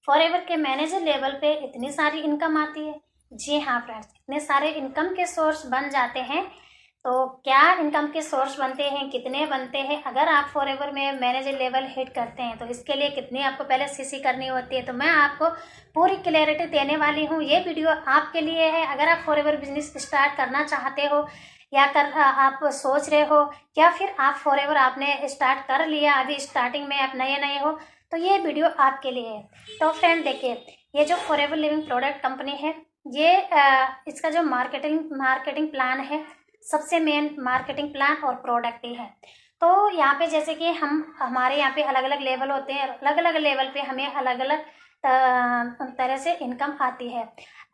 Forever के manager level पे इतनी सारी इनकम आती है। जी हाँ फ्रेंड्स, इतने सारे इनकम के सोर्स बन जाते हैं। तो क्या इनकम के सोर्स बनते हैं, कितने बनते हैं, अगर आप फॉरएवर में मैनेजर लेवल हिट करते हैं तो इसके लिए कितनी आपको पहले सीसी करनी होती है, तो मैं आपको पूरी क्लैरिटी देने वाली हूँ। ये वीडियो आपके लिए है। अगर आप फॉरएवर बिजनेस स्टार्ट करना चाहते हो या आप सोच रहे हो, या फिर आप फॉरएवर आपने स्टार्ट कर लिया, अभी स्टार्टिंग में आप नए नए हो, तो ये वीडियो आपके लिए है। तो फ्रेंड देखिए, ये जो फॉरएवर लिविंग प्रोडक्ट कंपनी है, ये इसका जो मार्केटिंग प्लान है, सबसे मेन मार्केटिंग प्लान और प्रोडक्ट ही है। तो यहाँ पे जैसे कि हमारे यहाँ पे अलग अलग लेवल होते हैं, अलग अलग लेवल पे हमें अलग अलग तरह से इनकम आती है।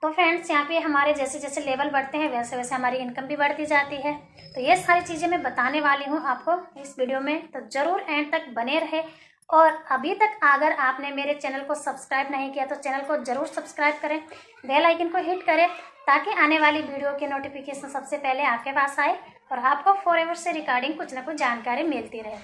तो फ्रेंड्स, यहाँ पे हमारे जैसे जैसे लेवल बढ़ते हैं वैसे वैसे हमारी इनकम भी बढ़ती जाती है। तो ये सारी चीज़ें मैं बताने वाली हूँ आपको इस वीडियो में, तो ज़रूर एंड तक बने रहे। और अभी तक अगर आपने मेरे चैनल को सब्सक्राइब नहीं किया तो चैनल को ज़रूर सब्सक्राइब करें, बेल आइकन को हिट करें, ताकि आने वाली वीडियो की नोटिफिकेशन सबसे पहले आपके पास आए और आपको फॉरएवर से रिगार्डिंग कुछ ना कुछ जानकारी मिलती रहे।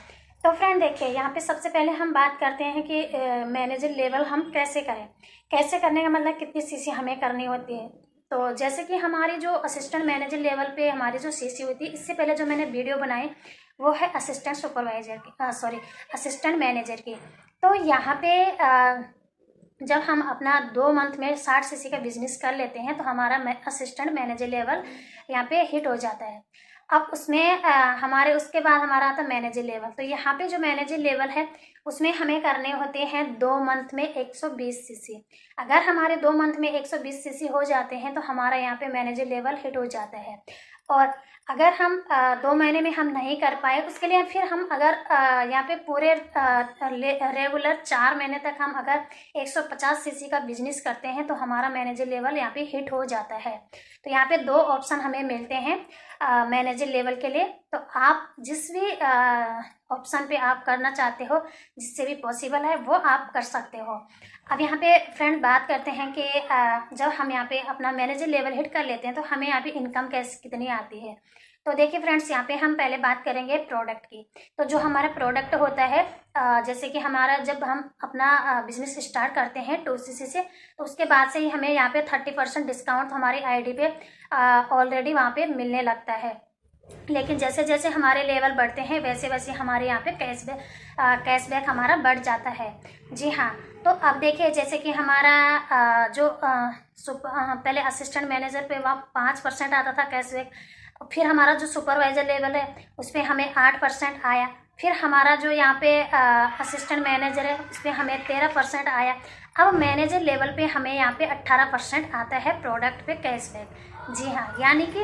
तो फ्रेंड देखिए, यहाँ पे सबसे पहले हम बात करते हैं कि मैनेजर लेवल हम कैसे करें। कैसे करने का मतलब कितनी सीसी हमें करनी होती है। तो जैसे कि हमारी जो असिस्टेंट मैनेजर लेवल पे हमारी जो सीसी होती है, इससे पहले जो मैंने वीडियो बनाई वो है असिस्टेंट सुपरवाइजर की, सॉरी असिस्टेंट मैनेजर की। तो यहाँ पे जब हम अपना 2 मंथ में 60 सीसी का बिजनेस कर लेते हैं तो हमारा असिस्टेंट मैनेजर लेवल यहाँ पे हिट हो जाता है। अब उसमें हमारे उसके बाद हमारा आता है मैनेजर लेवल। तो यहाँ पे जो मैनेजर लेवल है उसमें हमें करने होते हैं 2 मंथ में 120 सीसी। अगर हमारे 2 मंथ में 120 सीसी हो जाते हैं तो हमारा यहाँ पे मैनेजर लेवल हिट हो जाता है। और अगर हम 2 महीने में हम नहीं कर पाए, उसके लिए फिर हम अगर यहाँ पे पूरे रेगुलर 4 महीने तक हम अगर 150 सीसी का बिजनेस करते हैं तो हमारा मैनेजर लेवल यहाँ पे हिट हो जाता है। तो यहाँ पे 2 ऑप्शन हमें मिलते हैं मैनेजर लेवल के लिए। तो आप जिस भी ऑप्शन पे आप करना चाहते हो, जिससे भी पॉसिबल है वो आप कर सकते हो। अब यहाँ पे फ्रेंड बात करते हैं कि जब हम यहाँ पे अपना मैनेजर लेवल हिट कर लेते हैं तो हमें यहाँ पे इनकम कैसे कितनी आती है। तो देखिए फ्रेंड्स, यहाँ पे हम पहले बात करेंगे प्रोडक्ट की। तो जो हमारा प्रोडक्ट होता है, जैसे कि हमारा जब हम अपना बिजनेस स्टार्ट करते हैं 2cc से, तो उसके बाद से ही हमें यहाँ पे 30% डिस्काउंट हमारी आईडी पे ऑलरेडी वहाँ पे मिलने लगता है। लेकिन जैसे जैसे हमारे लेवल बढ़ते हैं वैसे वैसे हमारे यहाँ पे कैशबैक हमारा बढ़ जाता है। जी हाँ। तो अब देखिए, जैसे कि हमारा पहले असिस्टेंट मैनेजर पे वहाँ 5% आता था कैशबैक, फिर हमारा जो सुपरवाइजर लेवल है उस पर हमें 8% आया, फिर हमारा जो यहाँ पे असिस्टेंट मैनेजर है उस पर हमें 13% आया। अब मैनेजर लेवल पे हमें यहाँ पे 18% आता है प्रोडक्ट पे कैशबैक। जी हाँ, यानी कि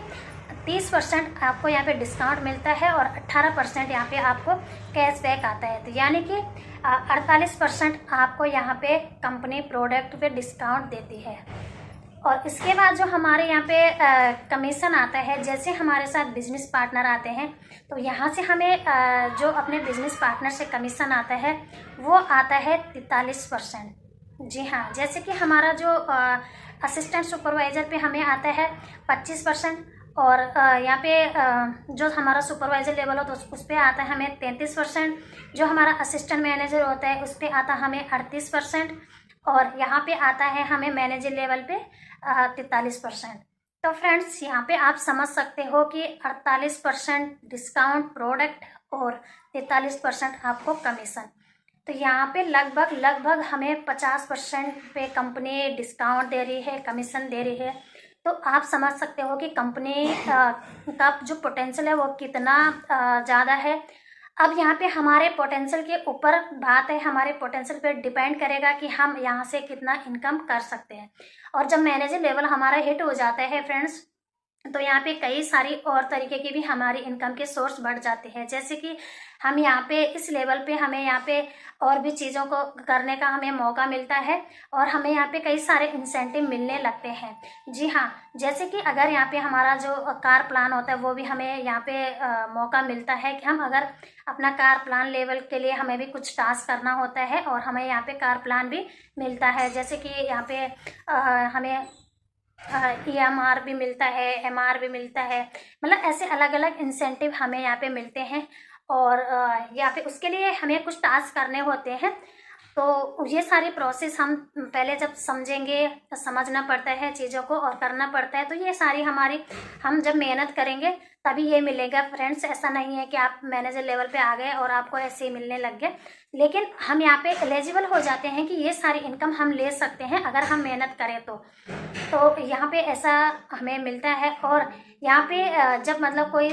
30% आपको यहाँ पे डिस्काउंट मिलता है और 18% यहाँ पे आपको कैशबैक आता है। तो यानी कि 48% आपको यहाँ पे कंपनी प्रोडक्ट पे डिस्काउंट देती है। और इसके बाद जो हमारे यहाँ पे कमीशन आता है, जैसे हमारे साथ बिजनेस पार्टनर आते हैं तो यहाँ से हमें जो अपने बिजनेस पार्टनर से कमीशन आता है वो आता है 43%। जी हाँ, जैसे कि हमारा जो असिस्टेंट सुपरवाइज़र पे हमें आता है 25%, और यहाँ पे जो हमारा सुपरवाइज़र लेवल होता है उस पर आता है हमें 33%, जो हमारा असिस्टेंट मैनेजर होता है उस पर आता है हमें 38%, और यहाँ पे आता है हमें मैनेजर लेवल पे 43%। तो फ्रेंड्स, यहाँ पे आप समझ सकते हो कि 48% डिस्काउंट प्रोडक्ट और 43% आपको कमीशन। तो यहाँ पे लगभग हमें 50% पे कंपनी डिस्काउंट दे रही है, कमीशन दे रही है। तो आप समझ सकते हो कि कंपनी का जो पोटेंशियल है वो कितना ज़्यादा है। अब यहाँ पे हमारे पोटेंशियल के ऊपर बात है, हमारे पोटेंशियल पे डिपेंड करेगा कि हम यहाँ से कितना इनकम कर सकते हैं। और जब मैनेजर लेवल हमारा हिट हो जाता है फ्रेंड्स, तो यहाँ पे कई सारी और तरीके की भी हमारी इनकम के सोर्स बढ़ जाते हैं। जैसे कि हम यहाँ पे इस लेवल पे हमें यहाँ पे और भी चीज़ों को करने का हमें मौका मिलता है और हमें यहाँ पे कई सारे इंसेंटिव मिलने लगते हैं। जी हाँ, जैसे कि अगर यहाँ पे हमारा जो कार प्लान होता है वो भी हमें यहाँ पे मौका मिलता है कि हम अगर अपना कार प्लान लेवल के लिए हमें भी कुछ टास्क करना होता है और हमें यहाँ पे कार प्लान भी मिलता है। जैसे कि यहाँ पे हमें EMR भी मिलता है, MR भी मिलता है, मतलब ऐसे अलग अलग इंसेंटिव हमें यहाँ पे मिलते हैं। और यहाँ पे उसके लिए हमें कुछ टास्क करने होते हैं। तो ये सारी प्रोसेस हम पहले जब समझेंगे, समझना पड़ता है चीज़ों को और करना पड़ता है, तो ये सारी हम जब मेहनत करेंगे तभी ये मिलेगा फ्रेंड्स। ऐसा नहीं है कि आप मैनेजर लेवल पे आ गए और आपको ऐसे ही मिलने लग गए, लेकिन हम यहाँ पे एलिजिबल हो जाते हैं कि ये सारी इनकम हम ले सकते हैं अगर हम मेहनत करें तो यहाँ पे ऐसा हमें मिलता है। और यहाँ पे जब मतलब कोई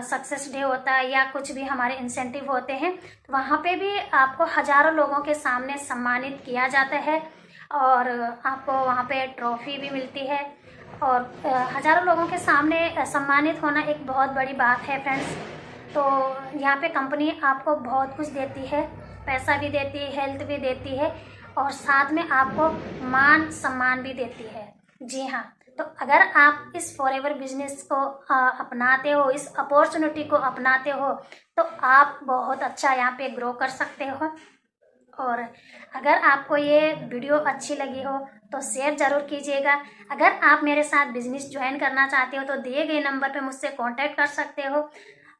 सक्सेस डे होता है या कुछ भी हमारे इंसेंटिव होते हैं, तो वहाँ पे भी आपको हज़ारों लोगों के सामने सम्मानित किया जाता है और आपको वहाँ पे ट्रॉफी भी मिलती है। और हज़ारों लोगों के सामने सम्मानित होना एक बहुत बड़ी बात है फ्रेंड्स। तो यहाँ पे कंपनी आपको बहुत कुछ देती है, पैसा भी देती है, हेल्थ भी देती है और साथ में आपको मान सम्मान भी देती है। जी हाँ, तो अगर आप इस फॉरएवर बिजनेस को अपनाते हो, इस अपॉर्चुनिटी को अपनाते हो, तो आप बहुत अच्छा यहाँ पे ग्रो कर सकते हो। और अगर आपको ये वीडियो अच्छी लगी हो तो शेयर ज़रूर कीजिएगा। अगर आप मेरे साथ बिजनेस ज्वाइन करना चाहते हो तो दिए गए नंबर पे मुझसे कांटेक्ट कर सकते हो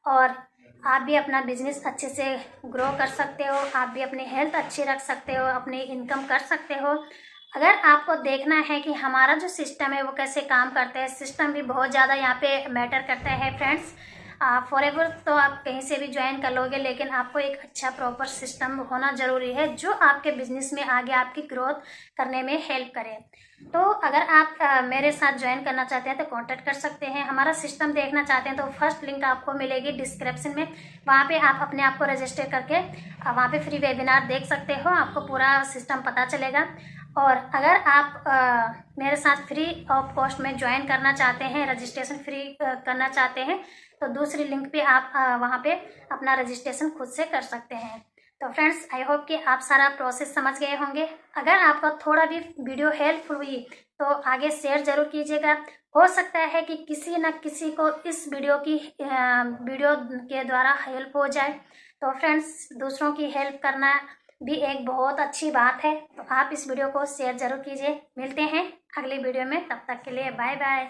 और आप भी अपना बिजनेस अच्छे से ग्रो कर सकते हो, आप भी अपनी हेल्थ अच्छी रख सकते हो, अपनी इनकम कर सकते हो। अगर आपको देखना है कि हमारा जो सिस्टम है वो कैसे काम करता है, सिस्टम भी बहुत ज़्यादा यहाँ पे मैटर करता है फ्रेंड्स। फॉरएवर तो आप कहीं से भी ज्वाइन कर लोगे, लेकिन आपको एक अच्छा प्रॉपर सिस्टम होना ज़रूरी है जो आपके बिजनेस में आगे आपकी ग्रोथ करने में हेल्प करे। तो अगर आप मेरे साथ ज्वाइन करना चाहते हैं तो कांटेक्ट कर सकते हैं। हमारा सिस्टम देखना चाहते हैं तो फर्स्ट लिंक आपको मिलेगी डिस्क्रिप्शन में, वहाँ पे आप अपने आप को रजिस्टर करके वहाँ पे फ्री वेबिनार देख सकते हो, आपको पूरा सिस्टम पता चलेगा। और अगर आप मेरे साथ फ्री ऑफ कॉस्ट में ज्वाइन करना चाहते हैं, रजिस्ट्रेशन फ्री करना चाहते हैं, तो दूसरी लिंक पे आप वहाँ पे अपना रजिस्ट्रेशन खुद से कर सकते हैं। तो फ्रेंड्स, आई होप कि आप सारा प्रोसेस समझ गए होंगे। अगर आपका थोड़ा भी वीडियो हेल्पफुल हुई तो आगे शेयर ज़रूर कीजिएगा। हो सकता है कि किसी न किसी को इस वीडियो के द्वारा हेल्प हो जाए। तो फ्रेंड्स, दूसरों की हेल्प करना भी एक बहुत अच्छी बात है, तो आप इस वीडियो को शेयर ज़रूर कीजिए। मिलते हैं अगली वीडियो में, तब तक के लिए बाय बाय।